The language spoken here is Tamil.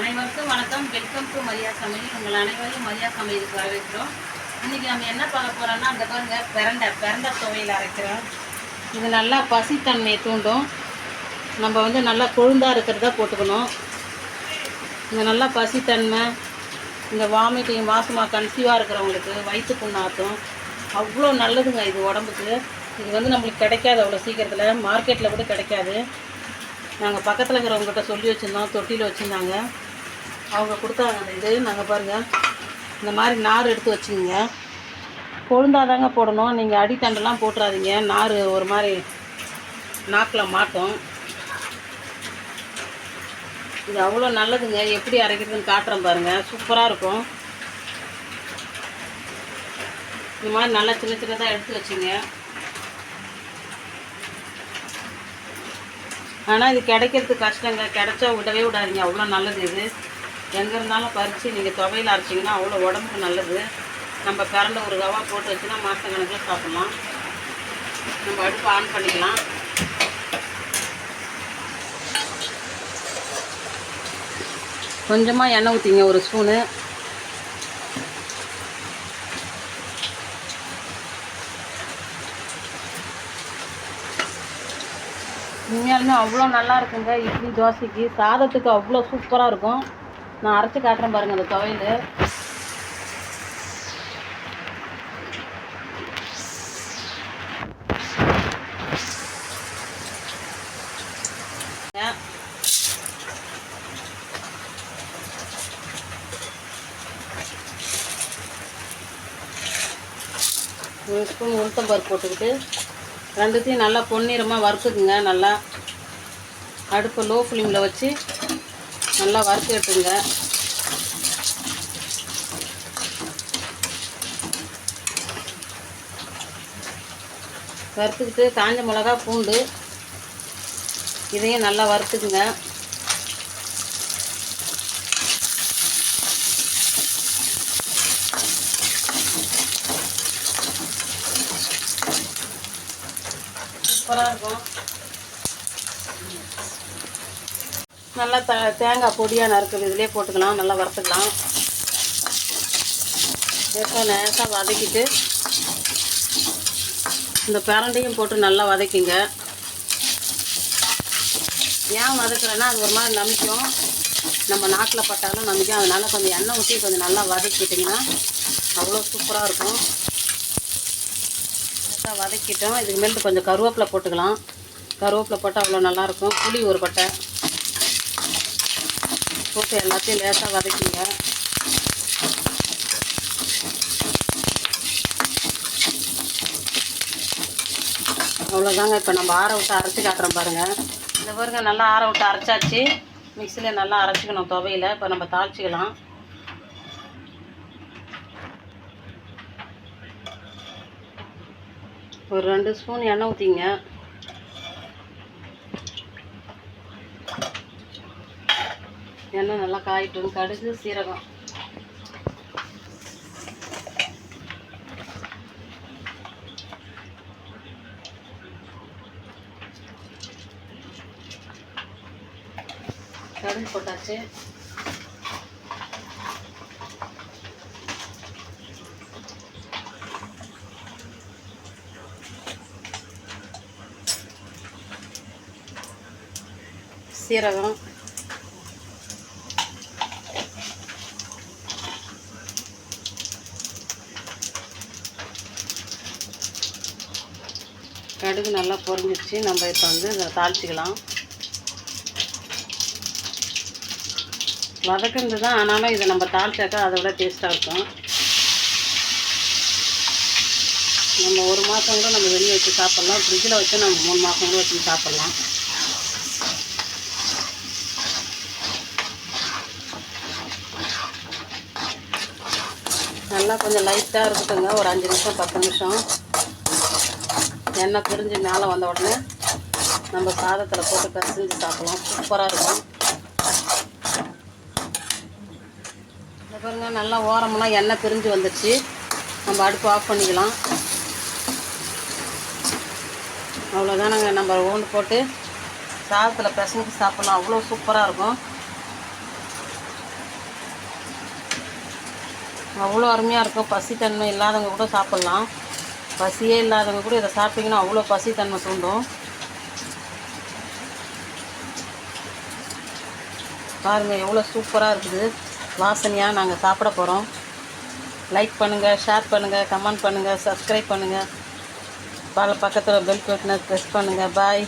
அனைவருக்கும் வணக்கம். வெல்கம் டு மரியா சமையல். உங்கள் அனைவரையும் மரியா சமையலுக்கு வரவேற்கிறோம். இன்றைக்கி நம்ம என்ன பார்க்க போகிறோம்னா, அந்த பாருங்க பிரண்டை துவையில் அரைக்கிறோம். இது நல்லா பசித்தன்மையை தூண்டும். நம்ம நல்லா கொழுந்தாக இருக்கிறதா போட்டுக்கணும். இந்த நல்லா பசித்தன்மை, இந்த வாமிட்டிங் மாசமாக கன்சீவாக இருக்கிறவங்களுக்கு வயிற்று புண்ணாற்றும். அவ்வளோ நல்லதுங்க இது உடம்புக்கு. இது நம்மளுக்கு கிடைக்காது அவ்வளோ சீக்கிரத்தில், மார்க்கெட்டில் கூட கிடைக்காது. நாங்கள் பக்கத்தில் இருக்கிறவங்ககிட்ட சொல்லி வச்சுருந்தோம், தொட்டியில் வச்சுருந்தாங்க, அவங்க கொடுத்தாங்க. அந்த இது நாங்கள் பாருங்கள், இந்த மாதிரி நார் எடுத்து வச்சுக்கோங்க. கொழுந்தாதாங்க போடணும், நீங்கள் அடித்தண்டெல்லாம் போட்டுறாதீங்க. நார் ஒரு மாதிரி நாக்கில் மாட்டோம். இது அவ்வளோ நல்லதுங்க. எப்படி அரைக்கிறதுன்னு காட்டுறேன் பாருங்கள், சூப்பராக இருக்கும். இந்த மாதிரி நல்லா சின்ன சின்னதாக எடுத்து வச்சுங்க. ஆனால் இது கிடைக்கிறது கஷ்டங்க. கிடைச்சா விடவே விடாதீங்க, அவ்வளோ நல்லது. இது எங்கே இருந்தாலும் பறித்து நீங்கள் துவையில் அரைச்சிங்கன்னா அவ்வளோ உடம்புக்கு நல்லது. நம்ம பிரண்டை ஒரு கவா போட்டு வச்சுன்னா மாதம் கணக்கில் சாப்பிட்லாம். நம்ம அடுப்பு ஆன் பண்ணிக்கலாம். கொஞ்சமாக எண்ணெய் ஊற்றிங்க, ஒரு ஸ்பூனு. உண்மையாலுமே அவ்வளோ நல்லா இருக்குங்க. இட்லி தோசைக்கு சாதத்துக்கு அவ்வளோ சூப்பராக இருக்கும். நான் அரைச்சி காட்டுறேன் பாருங்கள் அந்த துவையல். ஒரு ஸ்பூன் உளுத்தம்பருப்பு போட்டுக்கிட்டு ரெண்டுத்தையும் நல்லா பொன்னிறமாக வறுத்துக்குங்க. நல்லா அடுப்பை லோ ஃப்ளேமில் வச்சு நல்லா வறுத்து எடுத்துங்க. வறுத்துக்கிட்டு காஞ்ச மிளகா, பூண்டு இதையும் நல்லா வறுத்துக்குங்க. சூப்பராக இருக்கும். நல்லா தேங்காய் பொடியாக நறுக்குது இதிலே போட்டுக்கலாம். நல்லா வறுத்துக்கலாம். நேசாக வதக்கிட்டு இந்த பிரண்டையும் போட்டு நல்லா வதக்கிங்க. ஏன் வதக்குறேன்னா அது ஒரு மாதிரி நமிக்கும், நம்ம நாக்கில் பட்டாலும் நமிக்கும். அதனால் கொஞ்சம் எண்ணெய் ஊற்றி கொஞ்சம் நல்லா வதக்கிட்டிங்கன்னா அவ்வளோ சூப்பராக இருக்கும். வதக்கிட்டோம். இதுக்கு மேலே கொஞ்சம் கருவேப்பிலை போட்டுக்கலாம். கருவேப்பிலை போட்டால் அவ்வளோ நல்லாயிருக்கும். புளி ஒரு பட்டை போட்டு எல்லாத்தையும் லேசாக வதக்கிங்க. அவ்வளோதாங்க. இப்போ நம்ம ஆற விட்டு அரைச்சி காட்டுறோம் பாருங்கள். இந்த பாருங்க, நல்லா ஆற விட்டு அரைச்சாச்சு. மிக்சியில் நல்லா அரைச்சிக்கணும் துவையில். இப்போ நம்ம தாளிச்சிக்கலாம். ஒரு 2 ஸ்பூன் எண்ணெய் ஊற்றிங்க. எண்ணெய் நல்லா காயிட்டும். கடுகு, சீரகம், கடுகு போட்டாச்சு. சீரகம், கடுகு நல்லா பொரிஞ்சிச்சு. நம்ம இப்போ இதை தாளிச்சிக்கலாம். வதக்குறது தான், ஆனாலும் இதை நம்ம தாளிச்சாக்கா அதை விட டேஸ்ட்டாக இருக்கும். நம்ம 1 மாதம் கூட நம்ம வெளியே வச்சு சாப்பிட்லாம். ஃப்ரிட்ஜில் வச்சு நம்ம 3 மாதம் கூட வச்சு சாப்பிட்லாம். நல்லா கொஞ்சம் லைட்டாக இருக்கட்டுங்க. ஒரு 5 நிமிஷம் 10 நிமிஷம் எண்ணெய் பிரிஞ்சு மேலே வந்த உடனே நம்ம சாதத்தில் போட்டு கரைச்சி சாப்பிடலாம். சூப்பராக இருக்கும். இந்த பாருங்க, நல்லா ஓரமெல்லாம் எண்ணெய் பிரிஞ்சு வந்துடுச்சு. நம்ம அடுப்பு ஆஃப் பண்ணிக்கலாம். அவ்வளோதானங்க. நம்ம ஒன்று போட்டு சாதத்தில் பிசைஞ்சு சாப்பிட்லாம். அவ்வளோ சூப்பராக இருக்கும். அவ்வளோ அருமையாக இருக்கும். பசித்தன்மை இல்லாதவங்க கூட சாப்பிட்லாம். பசியே இல்லாதவங்க கூட இதை சாப்பிட்டிங்கன்னா அவ்வளோ பசித்தன்மை தூண்டும். பாருங்கள் எவ்வளோ சூப்பராக இருக்குது. வாசனையாக நாங்கள் சாப்பிட போகிறோம். லைக் பண்ணுங்கள், ஷேர் பண்ணுங்கள், கமெண்ட் பண்ணுங்கள், சப்ஸ்கிரைப் பண்ணுங்கள். பக்கத்தில் பெல் பட்டனை ப்ரெஸ் பண்ணுங்கள். பாய்.